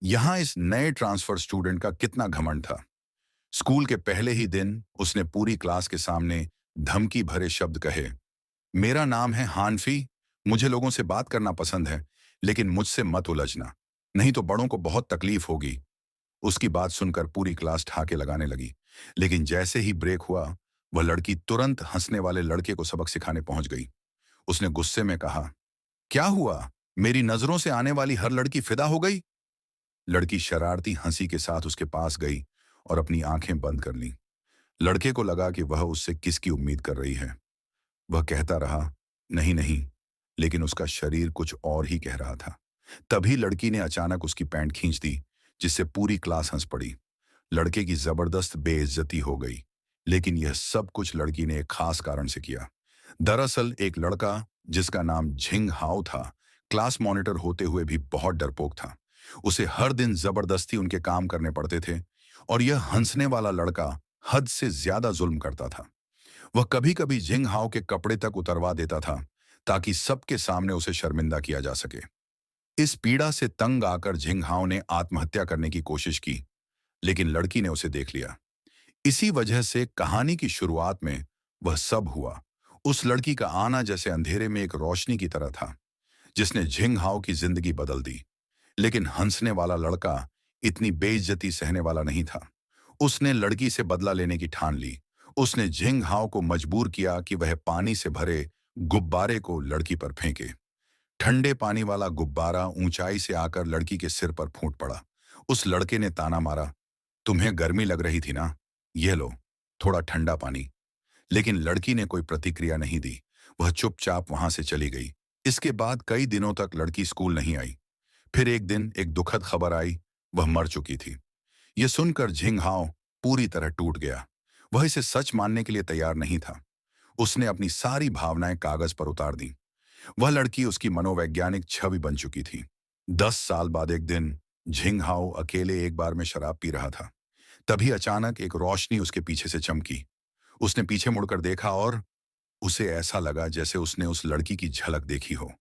यहाँ इस नए ट्रांसफर स्टूडेंट का कितना घमंड था। स्कूल के पहले ही दिन उसने पूरी क्लास के सामने धमकी भरे शब्द कहे, मेरा नाम है हानफी, मुझे लोगों से बात करना पसंद है, लेकिन मुझसे मत उलझना, नहीं तो बड़ों को बहुत तकलीफ होगी। उसकी बात सुनकर पूरी क्लास ठहाके लगाने लगी, लेकिन जैसे ही ब्रेक हुआ, वह लड़की तुरंत हंसने वाले लड़के को सबक सिखाने पहुंच गई। उसने गुस्से में कहा, क्या हुआ? मेरी नजरों से आने वाली हर लड़की फिदा हो गई? लड़की शरारती हंसी के साथ उसके पास गई और अपनी आंखें बंद कर लीं। लड़के को लगा कि वह उससे किसकी उम्मीद कर रही है। वह कहता रहा, नहीं नहीं, लेकिन उसका शरीर कुछ और ही कह रहा था। तभी लड़की ने अचानक उसकी पैंट खींच दी, जिससे पूरी क्लास हंस पड़ी। लड़के की जबरदस्त बेइज्जती हो गई, लेकिन यह सब कुछ लड़की ने एक खास कारण से किया। दरअसल एक लड़का, जिसका नाम झिंग हाओ था, क्लास मॉनिटर होते हुए भी बहुत डरपोक था। उसे हर दिन जबरदस्ती उनके काम करने पड़ते थे, और यह हंसने वाला लड़का हद से ज्यादा जुल्म करता था। वह कभी कभी झिंग हाओ के कपड़े तक उतरवा देता था, ताकि सबके सामने उसे शर्मिंदा किया जा सके। इस पीड़ा से तंग आकर झिंग हाओ ने आत्महत्या करने की कोशिश की, लेकिन लड़की ने उसे देख लिया। इसी वजह से कहानी की शुरुआत में वह सब हुआ। उस लड़की का आना जैसे अंधेरे में एक रोशनी की तरह था, जिसने झिंग हाओ की जिंदगी बदल दी। लेकिन हंसने वाला लड़का इतनी बेइज्जती सहने वाला नहीं था। उसने लड़की से बदला लेने की ठान ली। उसने झिंग हाओ को मजबूर किया कि वह पानी से भरे गुब्बारे को लड़की पर फेंके। ठंडे पानी वाला गुब्बारा ऊंचाई से आकर लड़की के सिर पर फूट पड़ा। उस लड़के ने ताना मारा, तुम्हें गर्मी लग रही थी ना? ये लो, थोड़ा ठंडा पानी। लेकिन लड़की ने कोई प्रतिक्रिया नहीं दी। वह चुपचाप वहां से चली गई। इसके बाद कई दिनों तक लड़की स्कूल नहीं आई। फिर एक दिन एक दुखद खबर आई, वह मर चुकी थी। यह सुनकर झिंग हाओ पूरी तरह टूट गया। वह इसे सच मानने के लिए तैयार नहीं था। उसने अपनी सारी भावनाएं कागज पर उतार दी। वह लड़की उसकी मनोवैज्ञानिक छवि बन चुकी थी। 10 साल बाद एक दिन झिंग हाओ अकेले एक बार में शराब पी रहा था। तभी अचानक एक रोशनी उसके पीछे से चमकी। उसने पीछे मुड़कर देखा और उसे ऐसा लगा जैसे उसने उस लड़की की झलक देखी हो।